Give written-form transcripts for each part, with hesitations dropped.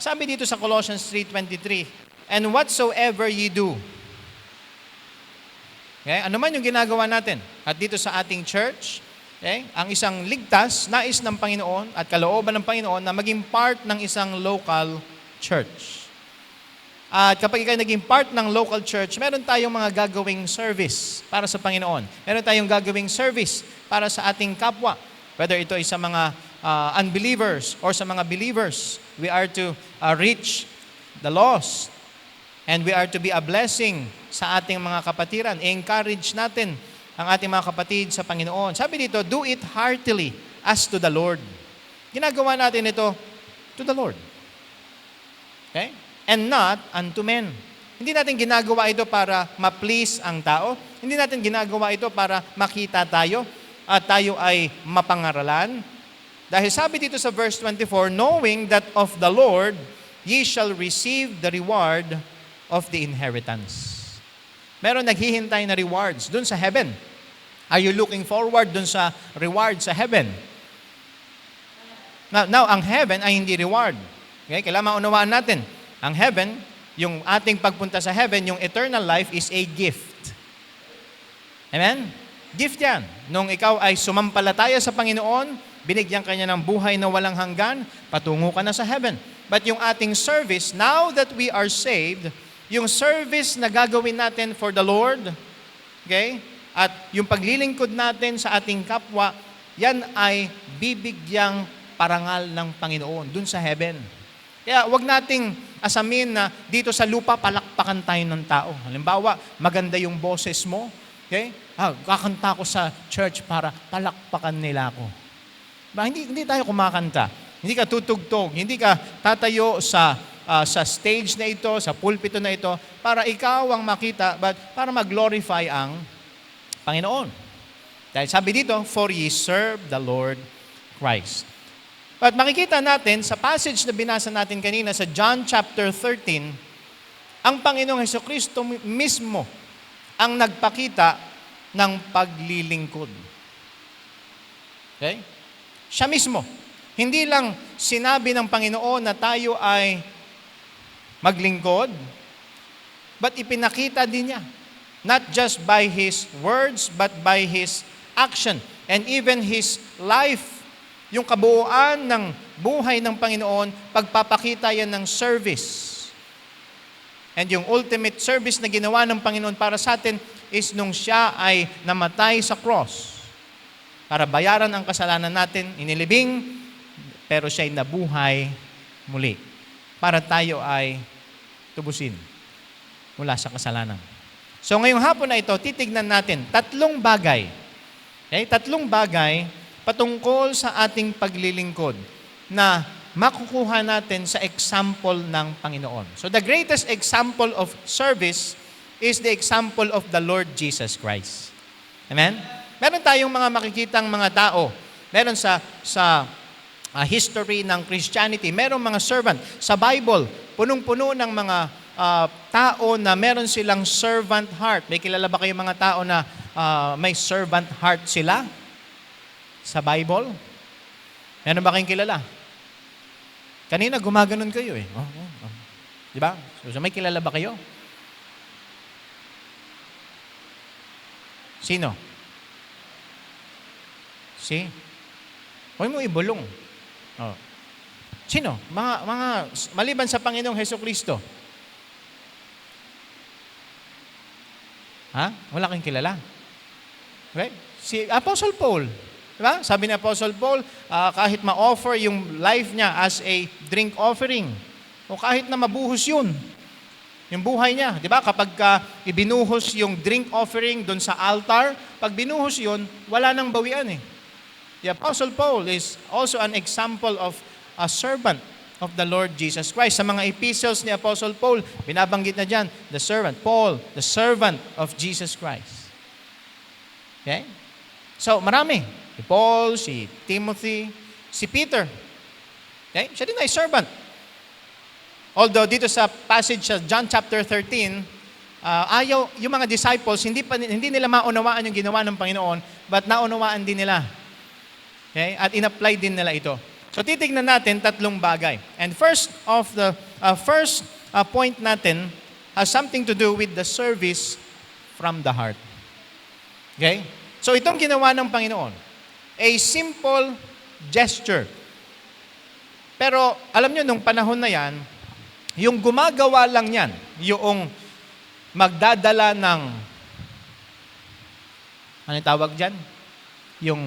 Sabi dito sa Colossians 3:23, "And whatsoever ye do." Okay? Ano man yung ginagawa natin. At dito sa ating church, okay, ang isang ligtas, nais ng Panginoon at kalooban ng Panginoon na maging part ng isang local church. At kapag ikaw naging part ng local church, meron tayong mga gagawing service para sa Panginoon. Meron tayong gagawing service para sa ating kapwa. Whether ito ay sa mga unbelievers or sa mga believers, we are to reach the lost. And we are to be a blessing sa ating mga kapatiran. I-encourage natin ang ating mga kapatid sa Panginoon. Sabi dito, do it heartily as to the Lord. Ginagawa natin ito to the Lord. Okay? And not unto men. Hindi natin ginagawa ito para ma-please ang tao. Hindi natin ginagawa ito para makita tayo at tayo ay mapangaralan. Dahil sabi dito sa verse 24, knowing that of the Lord ye shall receive the reward of the inheritance. Meron naghihintay na rewards dun sa heaven. Are you looking forward dun sa reward sa heaven? Now, ang heaven ay hindi reward. Okay? Kailangan maunawaan natin. Ang heaven, yung ating pagpunta sa heaven, yung eternal life is a gift. Amen? Gift yan. Nung ikaw ay sumampalataya sa Panginoon, binigyan ka niya ng buhay na walang hanggan, patungo ka na sa heaven. But yung ating service, now that we are saved, yung service na gagawin natin for the Lord, okay, at yung paglilingkod natin sa ating kapwa, yan ay bibigyang parangal ng Panginoon dun sa heaven. Kaya wag nating asamin na dito sa lupa palakpakan tayo ng tao. Halimbawa, maganda yung boses mo, okay? Kakanta ko sa church para palakpakan nila ako. Hindi tayo kumakanta. Hindi ka tutugtog, hindi ka tatayo sa stage na ito, sa pulpito na ito, para ikaw ang makita, but para mag-glorify ang Panginoon. Dahil sabi dito, for ye serve the Lord Christ. But makikita natin sa passage na binasa natin kanina sa John chapter 13, ang Panginoong Hesukristo mismo ang nagpakita ng paglilingkod. Okay? Siya mismo. Hindi lang sinabi ng Panginoon na tayo ay maglingkod, but ipinakita din niya. Not just by His words, but by His action. And even His life. Yung kabuuan ng buhay ng Panginoon, pagpapakita yan ng service. And yung ultimate service na ginawa ng Panginoon para sa atin is nung Siya ay namatay sa cross para bayaran ang kasalanan natin, inilibing, pero Siya'y nabuhay muli para tayo ay tubusin mula sa kasalanan. So ngayong hapon na ito, titignan natin tatlong bagay. Okay? Tatlong bagay patungkol sa ating paglilingkod na makukuha natin sa example ng Panginoon. So the greatest example of service is the example of the Lord Jesus Christ. Amen? Meron tayong mga makikitang mga tao. Meron sa history ng Christianity, merong mga servant. Sa Bible, punong-puno ng mga tao na meron silang servant heart. May kilala ba kayo mga tao na may servant heart sila? Sa Bible? Meron ba kayong kilala? Kanina gumaganon kayo eh. Di ba? So, may kilala ba kayo? Sino? Huwag mo ibulong. Sino? Mga maliban sa Panginoong Hesukristo. Wala kang kilala. Okay? Si Apostle Paul. Diba? Sabi ni Apostle Paul, kahit ma-offer yung life niya as a drink offering, o kahit na mabuhos yun, yung buhay niya. Diba? Kapag ibinuhos yung drink offering doon sa altar, pag binuhos yun, wala nang bawian eh. The Apostle Paul is also an example of a servant of the Lord Jesus Christ. Sa mga epistles ni Apostle Paul, binabanggit na dyan, the servant, Paul, the servant of Jesus Christ. Okay? So, marami. Si Paul, si Timothy, si Peter. Okay? Siya din ay servant. Although dito sa passage sa John chapter 13, yung mga disciples, hindi nila maunawaan yung ginawa ng Panginoon, but naunawaan din nila. Okay? At in-apply din nila ito. So titignan natin tatlong bagay. And first point natin has something to do with the service from the heart. Okay? So itong ginawa ng Panginoon, a simple gesture. Pero alam nyo, nung panahon na yan, yung gumagawa lang yan, yung magdadala ng, ano tawag dyan? Yung,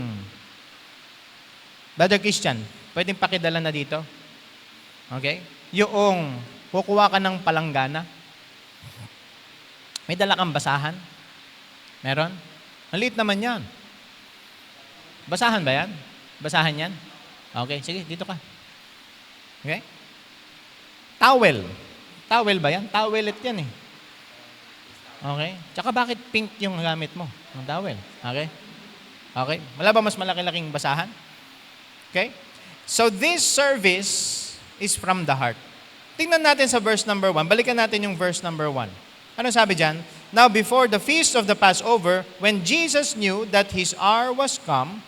Brother Christian, pwedeng pakidala na dito? Okay? Yung kukuha ka ng palanggana. May dala kang basahan? Meron? Maliit naman yan. Basahan ba yan? Basahan yan? Okay, sige, dito ka. Okay? Towel. Towel ba yan? Towelet yan eh. Okay? Tsaka bakit pink yung gamit mo? Ang towel. Okay? Okay? Wala ba mas malaki-laking basahan? Okay? So this service is from the heart. Tingnan natin sa verse number 1. Balikan natin yung verse number 1. Ano sabi dyan? Now before the feast of the Passover, when Jesus knew that his hour was come,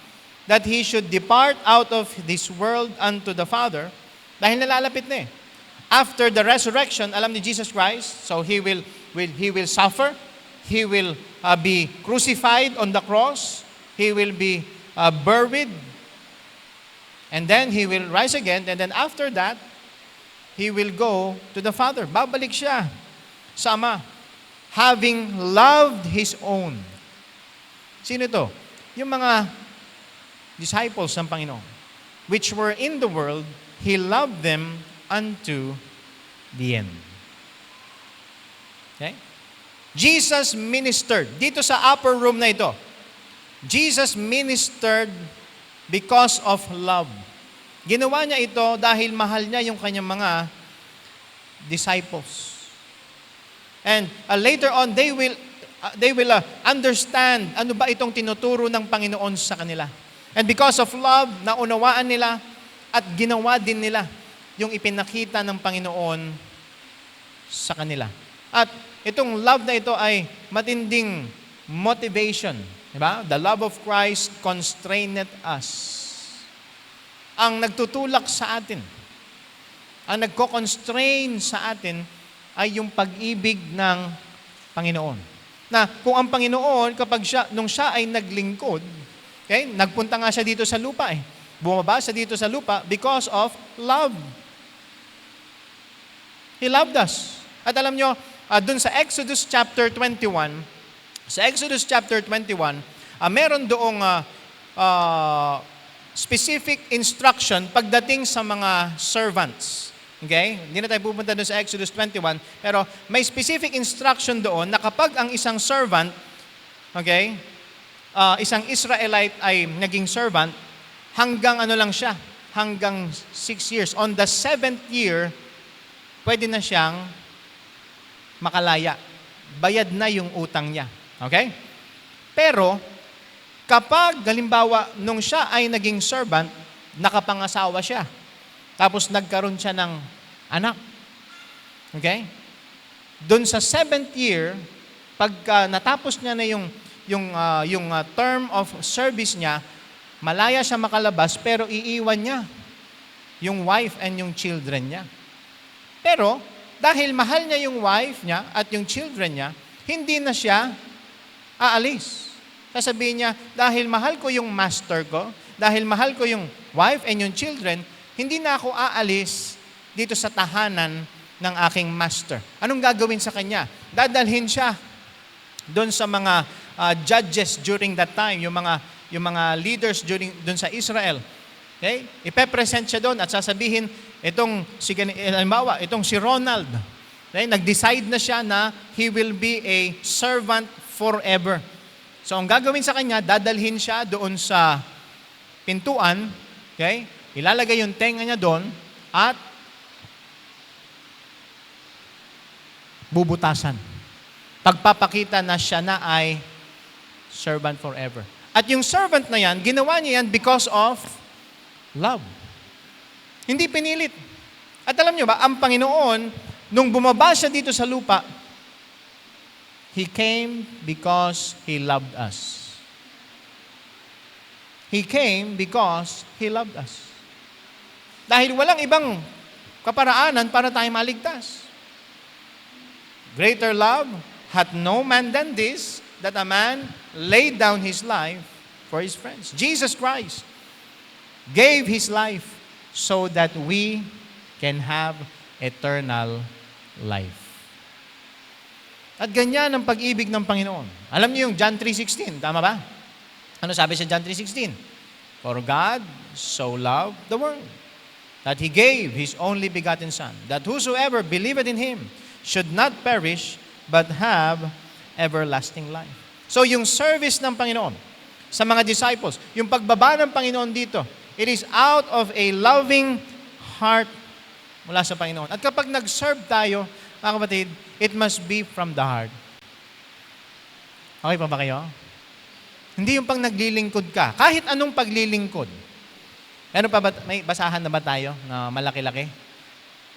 that he should depart out of this world unto the Father, dahil nalalapit na eh. After the resurrection, alam ni Jesus Christ, so he will suffer, he will be crucified on the cross, he will be buried, and then he will rise again, and then after that, he will go to the Father. Babalik siya sa Ama, having loved his own. Sino ito? Yung mga disciples ng Panginoon, which were in the world, he loved them unto the end. Okay? Jesus ministered. Dito sa upper room na ito, Jesus ministered because of love. Ginawa niya ito dahil mahal niya yung kanyang mga disciples. And later on, they will understand ano ba itong tinuturo ng Panginoon sa kanila. And because of love, naunawaan nila at ginawa din nila yung ipinakita ng Panginoon sa kanila. At itong love na ito ay matinding motivation. Diba? The love of Christ constrained us. Ang nagtutulak sa atin, ang nagko-constrain sa atin ay yung pag-ibig ng Panginoon. Na kung ang Panginoon, nung siya ay naglingkod, okay, nagpunta nga siya dito sa lupa eh. Bumaba siya dito sa lupa because of love. He loved us. At alam nyo, dun sa Exodus chapter 21, meron doong specific instruction pagdating sa mga servants. Okay? Hindi na tayo pupunta doon sa Exodus 21, pero may specific instruction doon na kapag ang isang servant, okay, isang Israelite ay naging servant, hanggang ano lang siya, hanggang 6 years. On the 7th year, pwede na siyang makalaya. Bayad na yung utang niya. Okay? Pero, kapag, halimbawa, nung siya ay naging servant, nakapangasawa siya. Tapos nagkaroon siya ng anak. Okay? Doon sa 7th year, pagka natapos niya na yung term of service niya, malaya siya makalabas, pero iiwan niya yung wife and yung children niya. Pero, dahil mahal niya yung wife niya at yung children niya, hindi na siya aalis. Sasabihin niya, dahil mahal ko yung master ko, dahil mahal ko yung wife and yung children, hindi na ako aalis dito sa tahanan ng aking master. Anong gagawin sa kanya? Dadalhin siya doon sa mga judges during that time, yung mga leaders doon sa Israel. Okay? Ipe-present siya doon at sasabihin, itong si Ronald, okay? Nag-decide na siya na he will be a servant forever. So ang gagawin sa kanya, dadalhin siya doon sa pintuan, okay? Ilalagay yung tenga niya doon at bubutasan. Pagpapakita na siya na ay servant forever. At yung servant na yan, ginawa niya yan because of love. Hindi pinilit. At alam niyo ba, ang Panginoon, nung bumaba siya dito sa lupa, He came because He loved us. He came because He loved us. Dahil walang ibang kaparaanan para tayo maligtas. Greater love hath no man than this, that a man laid down his life for his friends. Jesus Christ gave his life so that we can have eternal life. At ganyan ang pag-ibig ng Panginoon. Alam niyo yung John 3:16, tama ba? Ano sabi sa John 3:16? For God so loved the world, that He gave His only begotten Son, that whosoever believeth in Him should not perish, but have everlasting life. So yung service ng Panginoon sa mga disciples, yung pagbaba ng Panginoon dito, it is out of a loving heart mula sa Panginoon. At kapag nag-serve tayo, mga kapatid, it must be from the heart. Okay pa ba kayo? Hindi yung pang naglilingkod ka. Kahit anong paglilingkod. Ano pa ba, may basahan na ba tayo na malaki-laki?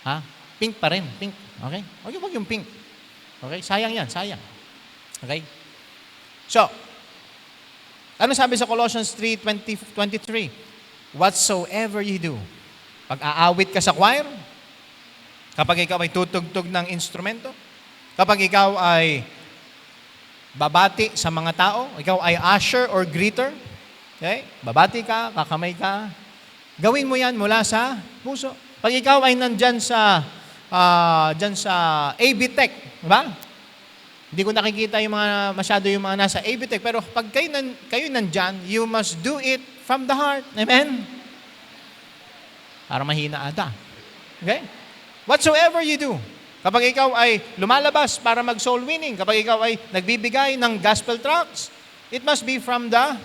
Ha? Pink pa rin. Pink. Okay? Huwag yung pink. Okay? Sayang yan. Sayang. Okay? So, ano sabi sa Colossians 3:23? Whatsoever you do. Pag-aawit ka sa choir, kapag ikaw ay tutugtog ng instrumento, kapag ikaw ay babati sa mga tao, ikaw ay usher or greeter, okay? Babati ka, kakamay ka, gawin mo yan mula sa puso. Pag ikaw ay nandyan sa AB Tech, diba? Hindi ko nakikita yung masyado yung mga nasa AB Tech, pero pag kayo nandyan, you must do it from the heart. Amen? Para mahina ata. Okay? Whatsoever you do, kapag ikaw ay lumalabas para mag-soul winning, kapag ikaw ay nagbibigay ng gospel tracts, it must be from the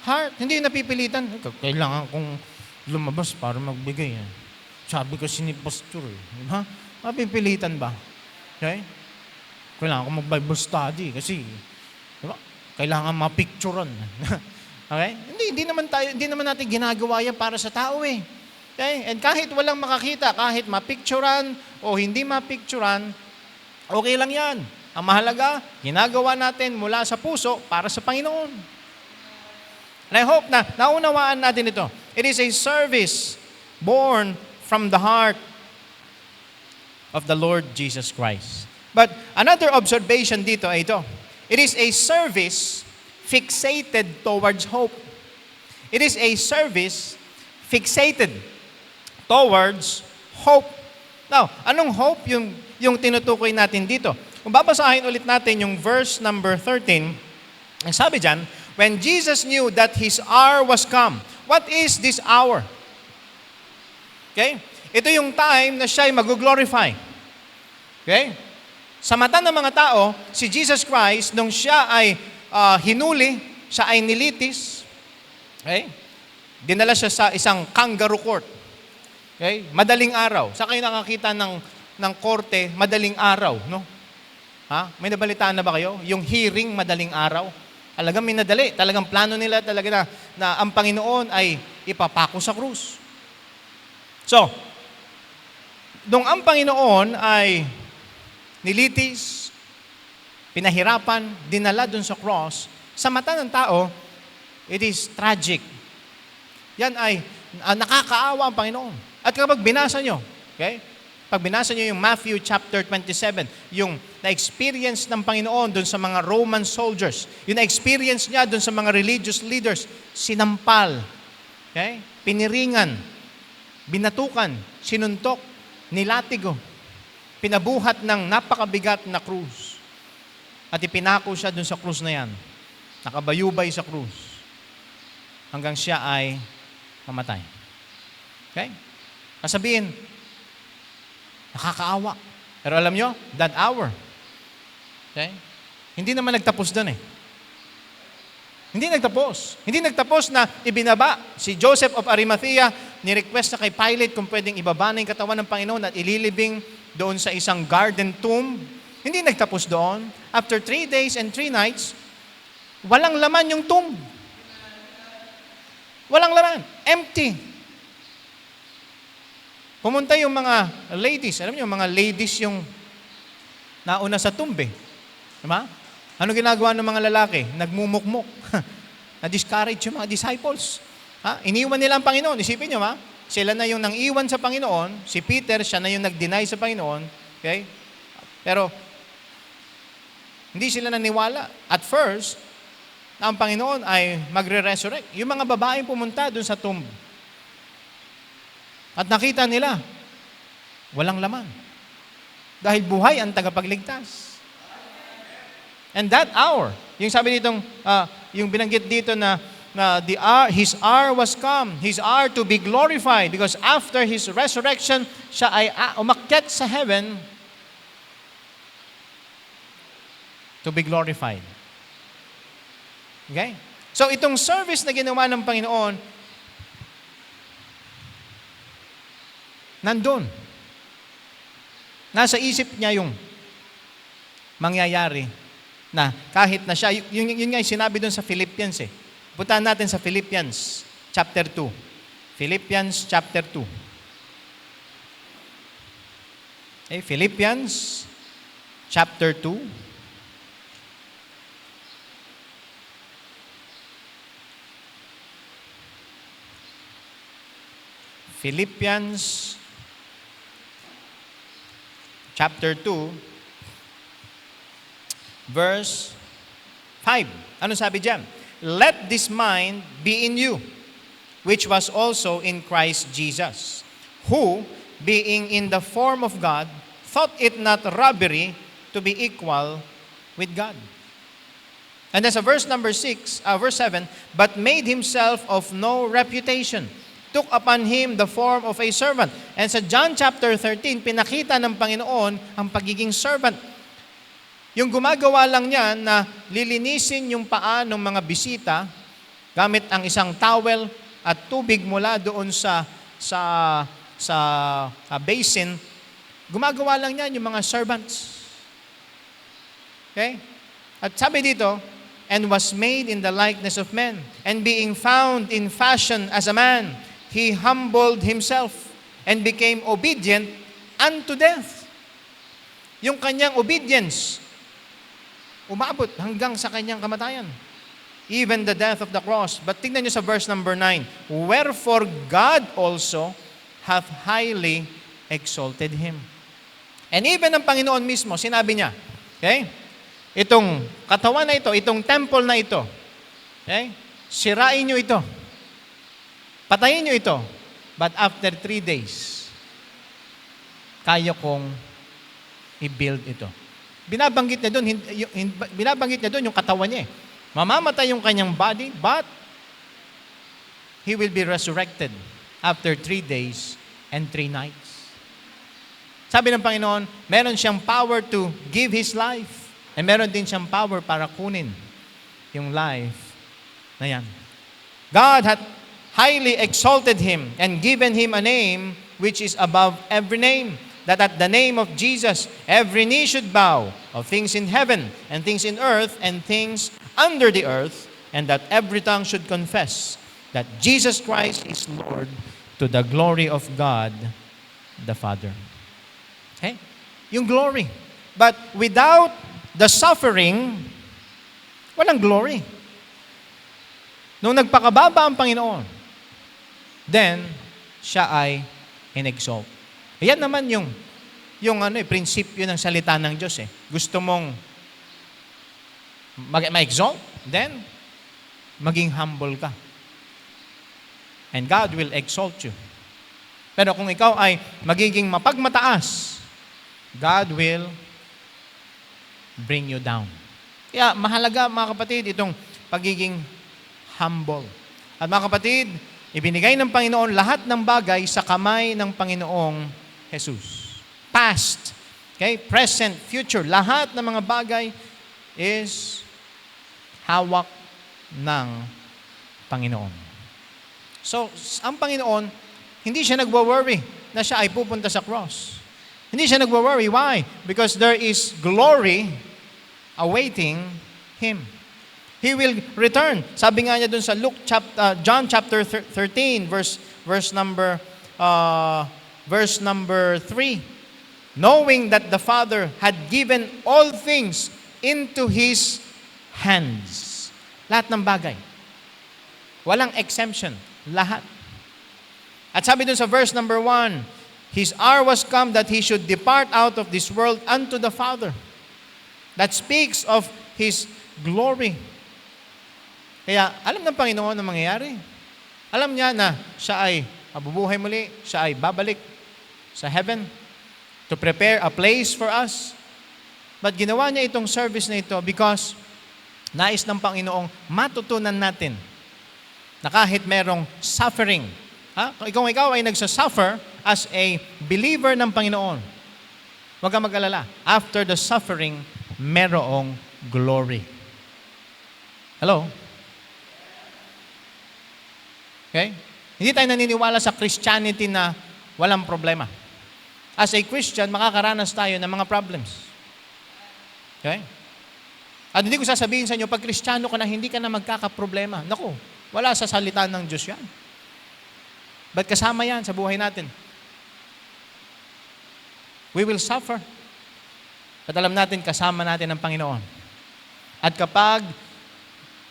heart. Hindi yung napipilitan. Kailangan kong lumabas para magbigay. Sabi ko ni pastor. Ha? Mapipilitan ba? Okay? Kailangan ko mag-Bible study kasi diba? Kailangan mapicturean. Okay? Hindi naman natin ginagawa yan para sa tao eh. Okay? And kahit walang makakita, kahit mapicturean o hindi mapicturean, okay lang yan. Ang mahalaga, ginagawa natin mula sa puso para sa Panginoon. And I hope na naunawaan natin ito. It is a service born from the heart of the Lord Jesus Christ. But another observation dito ay ito. It is a service fixated towards hope. It is a service fixated towards hope. Now, anong hope yung tinutukoy natin dito? Kung babasahin ulit natin yung verse number 13, ang sabi dyan, when Jesus knew that His hour was come. What is this hour? Okay? Ito yung time na siya ay mag-glorify. Okay? Sa mata ng mga tao, si Jesus Christ, nung siya ay hinuli, siya ay nilitis, okay? Dinala siya sa isang kangaroo court. Okay? Madaling araw. Sa kayo nakakita ng korte, madaling araw, no? Ha? May nabalitaan na ba kayo? Yung hearing, madaling araw. Talagang minadali. Talagang plano nila talaga na ang Panginoon ay ipapako sa krus. So, nung ang Panginoon ay nilitis, pinahirapan, dinala dun sa cross, sa mata ng tao, it is tragic. Yan ay nakakaawa ang Panginoon. At kapag binasa nyo, okay? Pag binasa nyo yung Matthew chapter 27, yung na-experience ng Panginoon dun sa mga Roman soldiers, yung na-experience niya dun sa mga religious leaders, sinampal, okay? Piniringan, binatukan, sinuntok, nilatigo, pinabuhat ng napakabigat na krus. At ipinako siya dun sa krus na yan. Nakabayubay sa krus. Hanggang siya ay mamatay. Okay? Kasabihin, nakakaawa. Pero alam nyo, that hour, okay? Hindi naman nagtapos dun eh. Hindi nagtapos. Hindi nagtapos na ibinaba si Joseph of Arimathea, ni-request na kay Pilate kung pwedeng ibaba na yung katawan ng Panginoon at ililibing doon sa isang garden tomb. Hindi nagtapos doon. After 3 days and 3 nights, walang laman yung tomb. Walang laman. Empty. Pumunta yung mga ladies. Alam niyo, mga ladies yung nauna sa tomb eh. Diba? Ano ginagawa ng mga lalaki? Nagmumukmuk. Na-discourage yung mga disciples. Ha? Iniwan nila ang Panginoon. Isipin nyo, ha? sila na yung nang-iwan sa Panginoon, si Peter, siya na yung nag-deny sa Panginoon, okay? Pero, hindi sila naniwala. At first, na ang Panginoon ay magre-resurrect. Yung mga babaeng pumunta dun sa tomb. At nakita nila, walang laman. Dahil buhay ang tagapagligtas. And that hour, yung sabi ditong, yung binanggit dito na his hour was come, his hour to be glorified, because after his resurrection, siya ay umakyat sa heaven to be glorified. Okay? So itong service na ginawa ng Panginoon, nandun. Nasa isip niya yung mangyayari na kahit na siya, yun nga yung sinabi doon sa Philippians eh. Puntahan natin sa Philippians chapter 2. Philippians chapter 2. Okay, Philippians chapter 2. Philippians chapter 2 verse 5. Ano sabi diyan? Let this mind be in you, which was also in Christ Jesus, who, being in the form of God, thought it not robbery to be equal with God. And then sa verse 7, but made himself of no reputation, took upon him the form of a servant. And sa John chapter 13, pinakita ng Panginoon ang pagiging servant. Yung gumagawa lang niya na lilinisin yung paa ng mga bisita gamit ang isang towel at tubig mula doon sa basin. Gumagawa lang niya yung mga servants. Okay? At sabi dito, and was made in the likeness of men, and being found in fashion as a man, he humbled himself and became obedient unto death. Yung kanyang obedience, umabot hanggang sa kanyang kamatayan. Even the death of the cross. But tingnan nyo sa verse number 9. Wherefore God also hath highly exalted him. And even ang Panginoon mismo, sinabi niya, okay, itong katawan na ito, itong temple na ito, okay, sirain nyo ito. Patayin nyo ito. But after 3 days, kaya kong i-build ito. Binabanggit niya doon yung katawan niya eh. Mamamatay yung kanyang body, but he will be resurrected after 3 days and 3 nights. Sabi ng Panginoon, meron siyang power to give His life. And meron din siyang power para kunin yung life na yan. God hath highly exalted Him and given Him a name which is above every name, that at the name of Jesus every knee should bow, of things in heaven and things in earth and things under the earth, and that every tongue should confess that Jesus Christ is Lord, to the glory of God the Father. Okay? Yung glory. But without the suffering, walang glory. Nung nagpakababa ang Panginoon, then siya ay in-exalt. Ayan naman yung prinsipyo ng salita ng Diyos eh. Gusto mong ma-exalt, then maging humble ka. And God will exalt you. Pero kung ikaw ay magiging mapagmataas, God will bring you down. Kaya mahalaga mga kapatid itong pagiging humble. At mga kapatid, ibinigay ng Panginoon lahat ng bagay sa kamay ng Panginoong Jesus. Past, okay, present, future, lahat ng mga bagay is hawak ng Panginoon. So, ang Panginoon, hindi siya nagwa-worry na siya ay pupunta sa cross. Hindi siya nagwa-worry. Why? Because there is glory awaiting Him. He will return. Sabi nga niya dun sa John chapter 13, verse number 3. Knowing that the Father had given all things into His hands. Lahat ng bagay. Walang exemption. Lahat. At sabi dun sa verse number 1, His hour was come that He should depart out of this world unto the Father. That speaks of His glory. Kaya alam ng Panginoon ang mangyayari. Alam niya na siya ay mabubuhay muli, siya ay babalik sa heaven to prepare a place for us. But ginawa niya itong service na ito because nais ng Panginoong matutunan natin na kahit merong suffering, ikaw ay nagsasuffer as a believer ng Panginoon, huwag kang mag-alala. After the suffering, merong glory. Hello? Okay? Hindi tayo naniniwala sa Christianity na walang problema. As a Christian, makakaranas tayo ng mga problems. Okay? At hindi ko sasabihin sa inyo, pag Kristiyano ka na, hindi ka na magkakaproblema. Naku, wala sa salita ng Diyos yan. But kasama yan sa buhay natin. We will suffer. At alam natin, kasama natin ang Panginoon. At kapag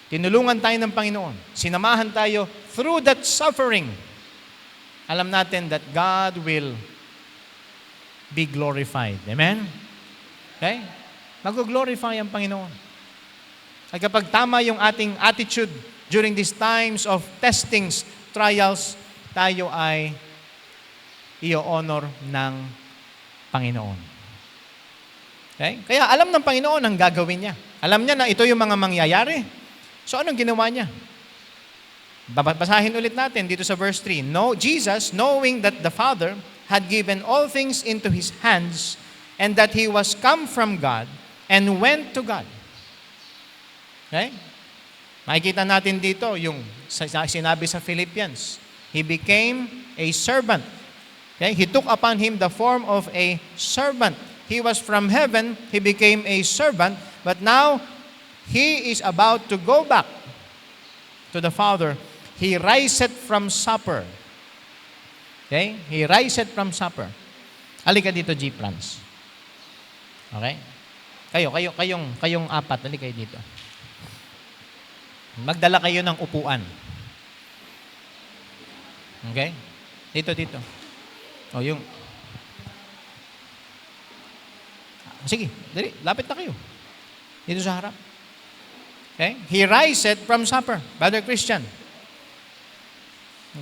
tinulungan tayo ng Panginoon, sinamahan tayo through that suffering, alam natin that God will be glorified. Amen? Okay? Mag-glorify ang Panginoon. At kapag tama yung ating attitude during these times of testings, trials, tayo ay i-honor ng Panginoon. Okay? Kaya alam ng Panginoon ang gagawin niya. Alam niya na ito yung mga mangyayari. So anong ginawa niya? Basahin ulit natin dito sa verse 3. No, Jesus, knowing that the Father had given all things into His hands, and that He was come from God, and went to God. Okay? Makikita natin dito yung sinabi sa Philippians. He became a servant. Okay? He took upon Him the form of a servant. He was from heaven, He became a servant, but now He is about to go back to the Father. He riseth from supper. Okay? He riseth from supper. Halika dito, G. Franz. Okay? Kayong apat, halika kayo dito. Magdala kayo ng upuan. Okay? Dito. O, yung... Sige, dali, lapit na kayo. Dito sa harap. Okay? He riseth from supper. Brother Christian.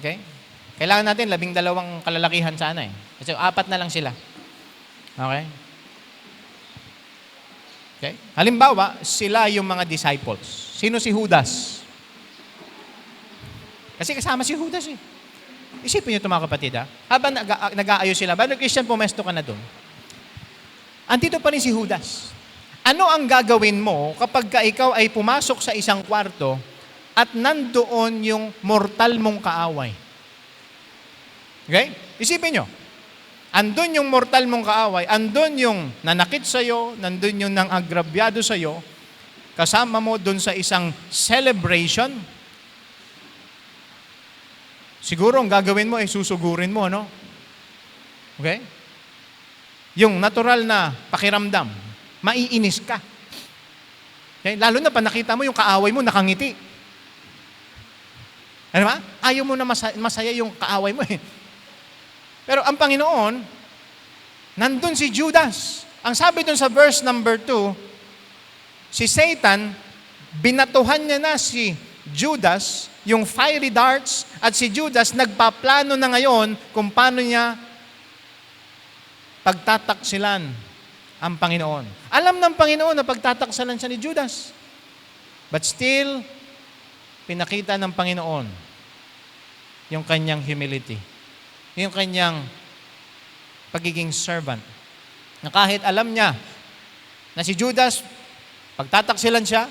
Okay? Kailangan natin 12 kalalakihan sana eh. Kasi 4 na lang sila. Okay? Okay? Halimbawa, sila yung mga disciples. Sino si Judas? Kasi kasama si Judas eh. Isipin niyo ito mga kapatid ha. Habang nag-aayos sila, Brother Christian, pumesto ka na doon. Andito pa rin si Judas. Ano ang gagawin mo kapag ikaw ay pumasok sa isang kwarto at nandoon yung mortal mong kaaway? Okay? Isipin nyo. Andun yung mortal mong kaaway, andun yung nanakit sa'yo, nandun yung nang agrabyado sa'yo, kasama mo dun sa isang celebration. Siguro ang gagawin mo ay susugurin mo, no? Okay? Yung natural na pakiramdam, maiinis ka. Okay? Lalo na pa nakita mo yung kaaway mo nakangiti. Ano ba? Ayaw mo na masaya yung kaaway mo eh. Pero ang Panginoon, nandun si Judas. Ang sabi dun sa verse number 2, si Satan, binatuhan niya na si Judas, yung fiery darts, at si Judas nagpaplano na ngayon kung paano niya pagtataksilan ang Panginoon. Alam ng Panginoon na pagtataksalan siya ni Judas. But still, pinakita ng Panginoon yung kanyang humility. Yung kanyang pagiging servant. Na kahit alam niya na si Judas, pagtataksilan siya,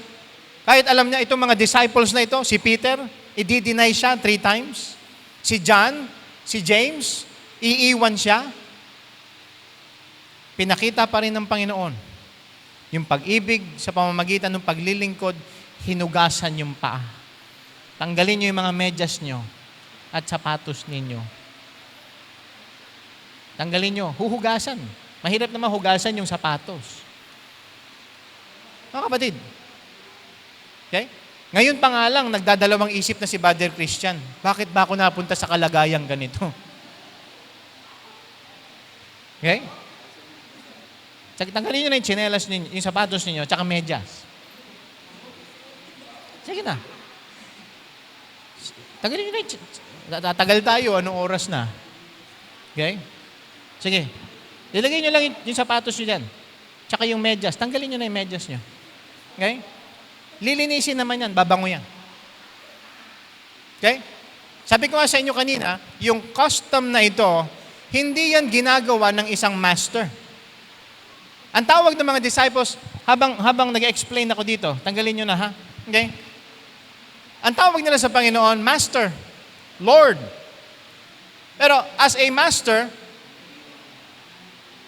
kahit alam niya itong mga disciples na ito, si Peter, i-deny siya 3 times. Si John, si James, iiwan siya. Pinakita pa rin ng Panginoon yung pag-ibig sa pamamagitan ng paglilingkod, hinugasan yung paa. Tanggalin niyo yung mga medyas niyo at sapatos ninyo. Tanggalin niyo, huhugasan. Mahirap naman hugasan yung sapatos. Mga kapatid, okay? Ngayon pa nga lang, nagdadalawang isip na si Brother Christian. Bakit ba ako napunta sa kalagayang ganito? Okay? Tanggalin nyo na yung tsinelas ninyo, yung sapatos ninyo, tsaka medyas. Sige na. Tanggalin nyo na yung tatagal tayo, anong oras na? Okay? Sige. Ilagay nyo lang yung sapatos nyo dyan. Tsaka yung medyas. Tanggalin nyo na yung medyas nyo. Okay? Lilinisin naman yan, babango yan. Okay? Sabi ko nga sa inyo kanina, yung custom na ito, hindi yan ginagawa ng isang master. Ang tawag ng mga disciples, habang nag-explain ako dito, tanggalin nyo na ha. Okay? Ang tawag nila sa Panginoon, Master, Lord. Pero as a master,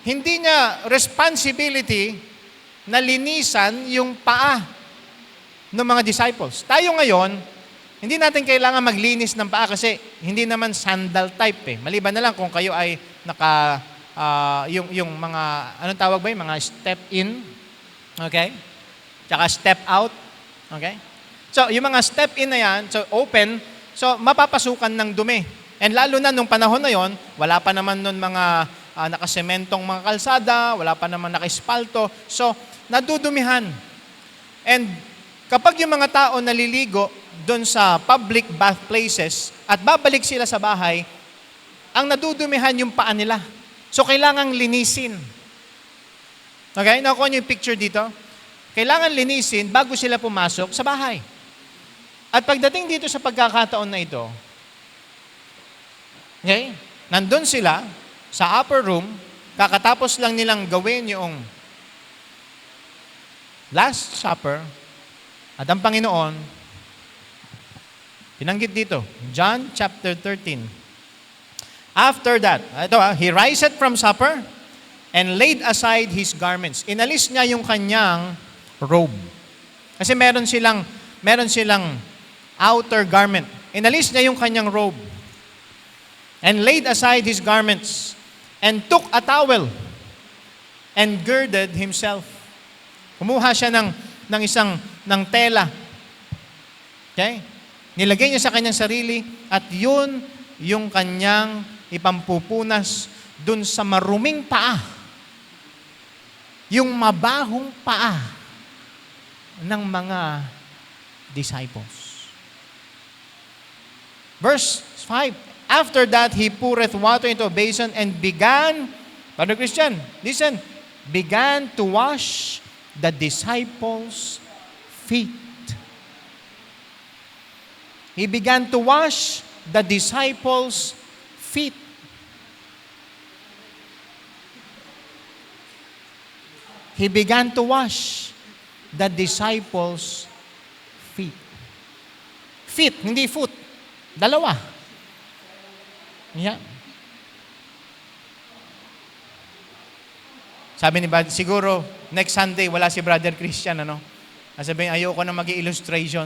hindi niya responsibility na linisan yung paa ng mga disciples. Tayo ngayon, hindi natin kailangan maglinis ng paa kasi hindi naman sandal type eh. Maliban na lang kung kayo ay yung mga, anong tawag ba yung mga step in, okay? Tsaka step out, okay? So, yung mga step in na yan, so open, so mapapasukan ng dumi. And lalo na nung panahon na yon, wala pa naman nun mga nakasementong mga kalsada, wala pa naman naka-espalto, so nadudumihan. And kapag yung mga tao naliligo doon sa public bath places at babalik sila sa bahay, ang nadudumihan yung paa nila. So, kailangang linisin. Okay? Nakuha niyo yung picture dito? Kailangan linisin bago sila pumasok sa bahay. At pagdating dito sa pagkakataon na ito, okay? Nandun sila sa upper room, kakatapos lang nilang gawin yung Last Supper, at ang Panginoon, pinanggit dito, John chapter 13. After that, he riseth from supper and laid aside his garments. Inalis niya yung kanyang robe. Kasi meron silang outer garment. Inalis niya yung kanyang robe. And laid aside his garments and took a towel and girded himself. Kumuha siya ng tela. Okay? Nilagay niya sa kanyang sarili at yun yung kanyang ipampupunas dun sa maruming paa. Yung mabahong paa ng mga disciples. Verse 5, after that, he poureth water into a basin and began, Brother Christian, listen, began to wash the disciples' feet. He began to wash the disciples' feet. He began to wash the disciples' feet. Feet, hindi foot. Dalawa. Yeah. Sabi ni Brad, siguro, next Sunday, wala si Brother Christian, ano? Sabihin, ayoko na mag-illustration.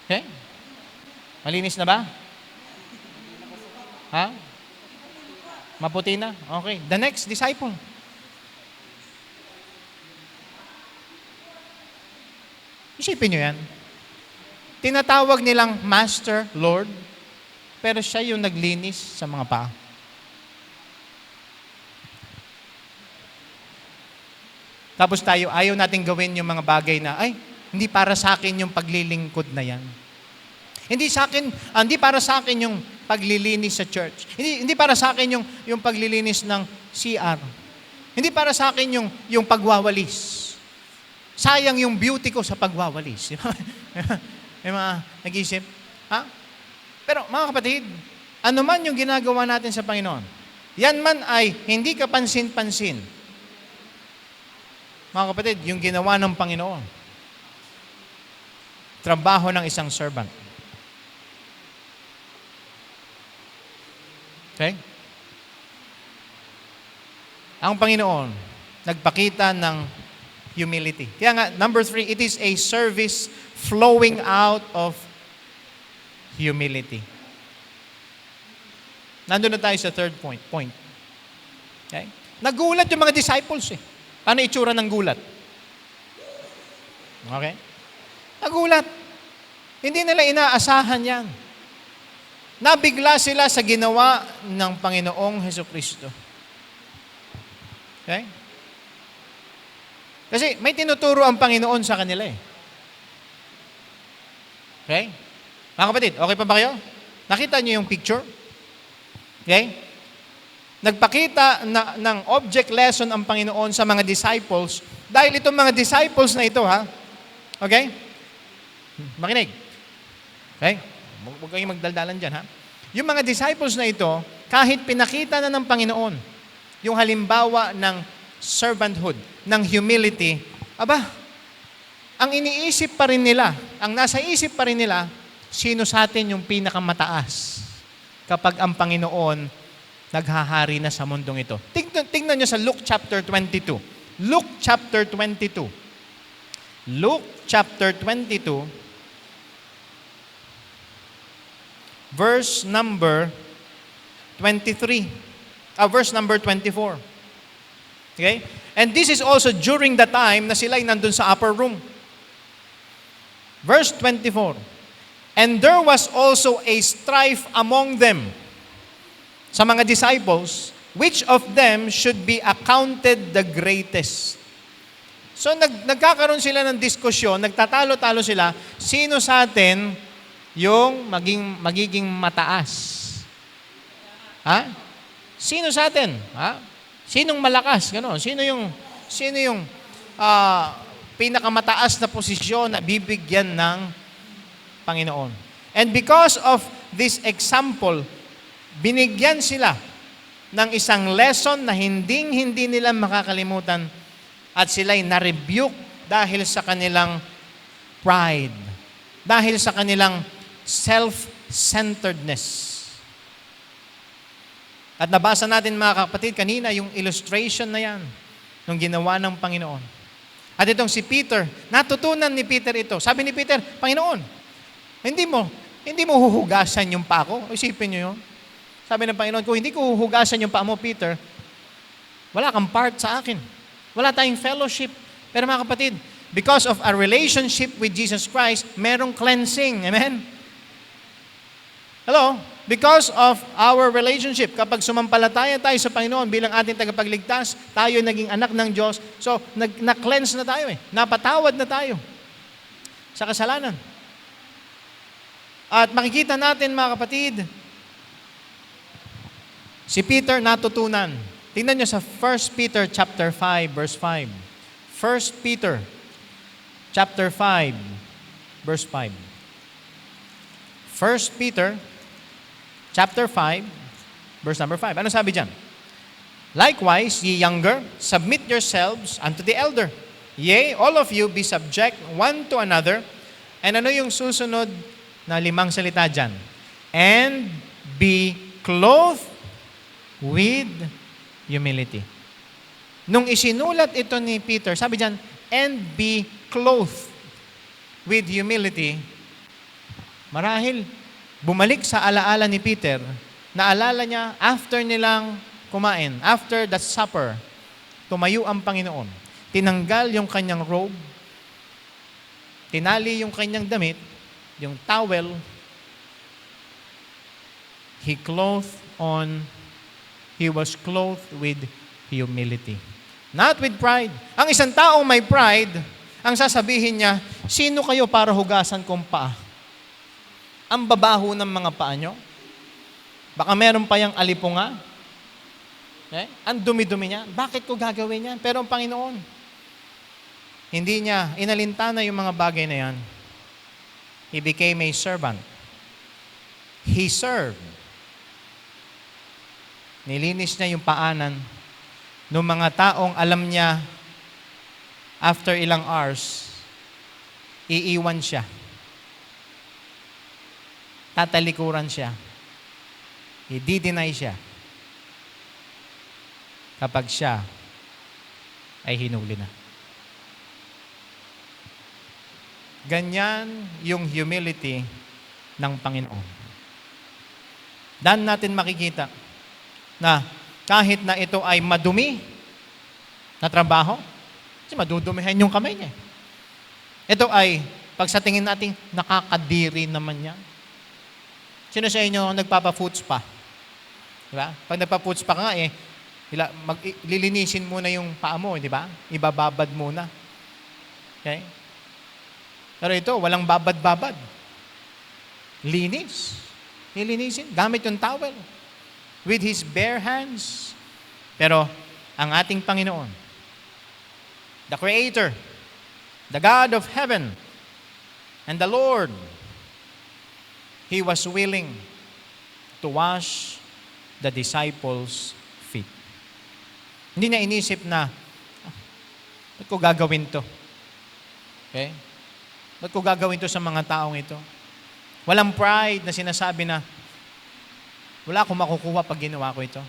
Okay? Malinis na ba? Ha? Maputi na? Okay. The next disciple. Isipin nyo yan. Tinatawag nilang Master, Lord, pero siya yung naglinis sa mga paa. Tapos tayo, ayaw natin gawin yung mga bagay na, ay, hindi para sa akin yung paglilingkod na yan. Hindi para sa akin yung paglilinis sa church. Hindi para sa akin yung paglilinis ng CR. Hindi para sa akin yung pagwawalis. Sayang yung beauty ko sa pagwawalis. May mga nag-isip. Ha? Pero mga kapatid, ano man yung ginagawa natin sa Panginoon, yan man ay hindi kapansin-pansin. Mga kapatid, yung ginawa ng Panginoon, trabaho ng isang servant. Okay? Ang Panginoon, nagpakita ng humility. Kaya nga, number 3, it is a service flowing out of humility. Nandun na tayo sa third point. Okay? Nagulat yung mga disciples eh. Paano itsura ng gulat? Okay? Nagulat. Hindi nila inaasahan yan. Nabigla sila sa ginawa ng Panginoong Hesukristo. Okay? Kasi may tinuturo ang Panginoon sa kanila eh. Okay? Mga kapatid, okay pa ba kayo? Nakita niyo yung picture? Okay? Nagpakita ng object lesson ang Panginoon sa mga disciples dahil itong mga disciples na ito, ha? Okay? Makinig. Okay? Huwag kayong magdaldalan dyan, ha? Yung mga disciples na ito, kahit pinakita na ng Panginoon, yung halimbawa ng servanthood, ng humility, ang iniisip pa rin nila, ang nasa isip pa rin nila, sino sa atin yung pinakamataas kapag ang Panginoon naghahari na sa mundong ito. Tingnan nyo sa Luke chapter 22. Luke chapter 22. Luke chapter 22, verse number 23. Verse number 24. Okay? And this is also during the time na sila ay nandun sa upper room. Verse 24. And there was also a strife among them, sa mga disciples, which of them should be accounted the greatest. So nagkakaroon sila ng diskusyon, nagtatalo-talo sila, sino sa atin yung magiging mataas? Ha? Sino sa atin? Ha? Sinong malakas? Gano'n? Sino yung pinakamataas na posisyon na bibigyan ng Panginoon? And because of this example, binigyan sila ng isang lesson na hindi nila makakalimutan at sila'y na-rebuke dahil sa kanilang pride, dahil sa kanilang self-centeredness. At nabasa natin mga kapatid kanina yung illustration na yan nung ginawa ng Panginoon. At itong si Peter, natutunan ni Peter ito. Sabi ni Peter, Panginoon, hindi mo huhugasan yung paa ko. Isipin niyo yun. Sabi ng Panginoon, kung hindi ko huhugasan yung paa mo, Peter, wala kang part sa akin. Wala tayong fellowship. Pero mga kapatid, because of our relationship with Jesus Christ, merong cleansing. Amen? Hello? Because of our relationship, kapag sumampalataya tayo sa Panginoon bilang ating tagapagligtas, tayo naging anak ng Diyos. So, na-cleanse na tayo eh. Napatawad na tayo sa kasalanan. At makikita natin mga kapatid, si Peter natutunan. Tingnan nyo sa 1 Peter chapter 5, verse 5. 1 Peter chapter 5, verse 5. 1 Peter chapter 5, verse number 5. Ano sabi dyan? Likewise, ye younger, submit yourselves unto the elder. Yea, all of you be subject one to another. And ano yung susunod na 5 salita dyan? And be clothed with humility. Nung isinulat ito ni Peter, sabi dyan, and be clothed with humility, marahil, bumalik sa alaala ni Peter, naalala niya, after nilang kumain, after the supper, tumayo ang Panginoon. Tinanggal yung kanyang robe, tinali yung kanyang damit, yung towel, he was clothed with humility. Not with pride. Ang isang taong may pride, ang sasabihin niya, sino kayo para hugasan kong paa? Ang babaho ng mga paa nyo? Baka meron pa yung alipunga? Ang dumi-dumi niya. Bakit ko gagawin yan? Pero ang Panginoon, hindi niya inalintana yung mga bagay na yan. He became a servant. He served. Nilinis niya yung paanan ng mga taong alam niya after ilang hours, iiwan siya. Tatalikuran siya. I-deny siya kapag siya ay hinuli na. Ganyan yung humility ng Panginoon. Dan natin makikita na kahit na ito ay madumi na trabaho, kasi madudumihan yung kamay niya. Ito ay, pag sa tingin natin, nakakadiri naman yan. Sino sa inyo nagpapa-foot spa? Diba? Pag nagpa-foot spa ka nga lilinisin muna yung paa mo, di ba? Ibababad muna. Okay? Pero ito, walang babad-babad. Linis. Nilinisin. Gamit yung towel. With His bare hands. Pero, ang ating Panginoon, the Creator, the God of heaven, and the Lord, He was willing to wash the disciples' feet. Hindi niya inisip na, ba't ko gagawin to? Okay? Ba't ko gagawin to sa mga taong ito? Walang pride na sinasabi na, wala akong makukuha pag ginawa ko ito.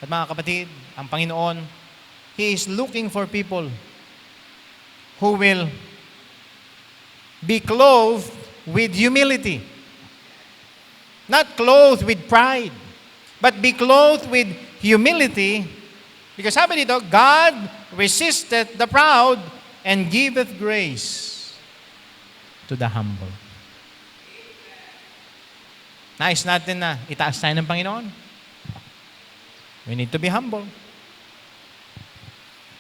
At mga kapatid, ang Panginoon, He is looking for people who will be clothed with humility. Not clothed with pride, but be clothed with humility. Because sabi dito, God resisteth the proud and giveth grace to the humble. Nais natin na itaas tayo ng Panginoon. We need to be humble.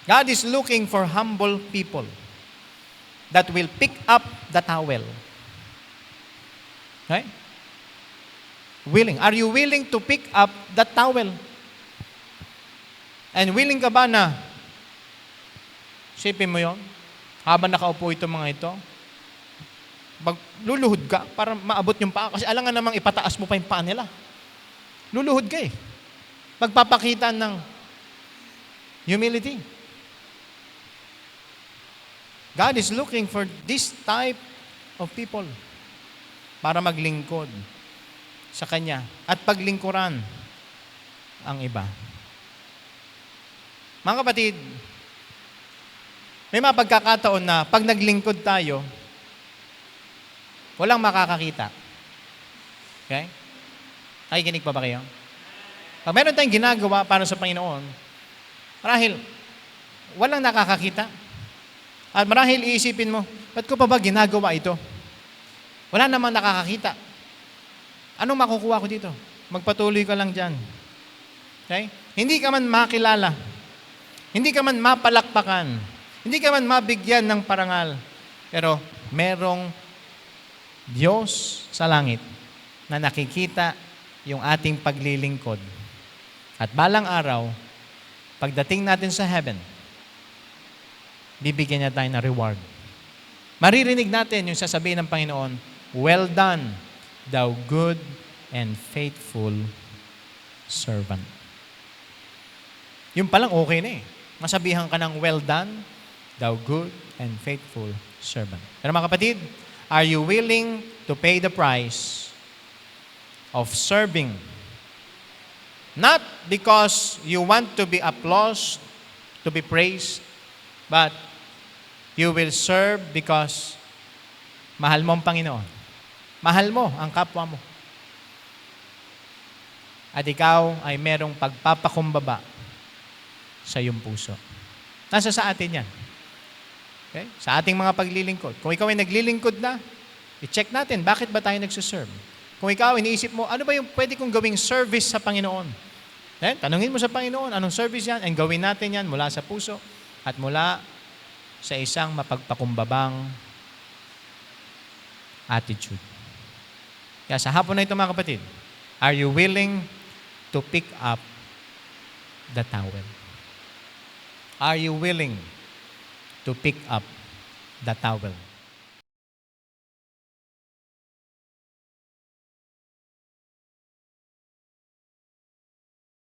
God is looking for humble people that will pick up the towel. Okay? Willing. Are you willing to pick up the towel? And willing ka ba na sipin mo yon habang nakaupo itong mga ito? Luluhod ka para maabot yung paa. Kasi alangan namang ipataas mo pa yung paa nila. Luluhod ka eh. Magpapakita ng humility. God is looking for this type of people para maglingkod sa Kanya at paglingkuran ang iba. Mga kapatid, may mga pagkakataon na pag naglingkod tayo, walang makakakita. Okay? Nakikinig pa ba kayo? Pag meron tayong ginagawa para sa Panginoon, marahil walang nakakakita. At marahil iisipin mo, ba't ko pa ba ginagawa ito? Wala namang nakakakita. Anong makukuha ko dito? Magpatuloy ka lang dyan. Okay? Hindi ka man makilala. Hindi ka man mapalakpakan. Hindi ka man mabigyan ng parangal. Pero merong Diyos sa langit na nakikita yung ating paglilingkod. At balang araw, pagdating natin sa heaven, bibigyan niya tayo ng reward. Maririnig natin yung sasabihin ng Panginoon, "Well done, thou good and faithful servant." Yung palang okay na eh. Masabihan ka ng well done, thou good and faithful servant. Pero mga kapatid, are you willing to pay the price of serving? Not because you want to be applauded, to be praised, but you will serve because mahal mo ang Panginoon. Mahal mo ang kapwa mo. At ikaw ay merong pagpapakumbaba sa iyong puso. Nasa sa atin yan. Okay? Sa ating mga paglilingkod. Kung ikaw ay naglilingkod na, i-check natin, bakit ba tayo nagsuserve? Kung ikaw, iniisip mo, ano ba yung pwede kong gawing service sa Panginoon? Tanungin mo sa Panginoon, anong service yan? And gawin natin yan mula sa puso at mula sa isang mapagpakumbabang attitude. Kaya sa hapon na ito mga kapatid, are you willing to pick up the towel? Are you willing to pick up the towel?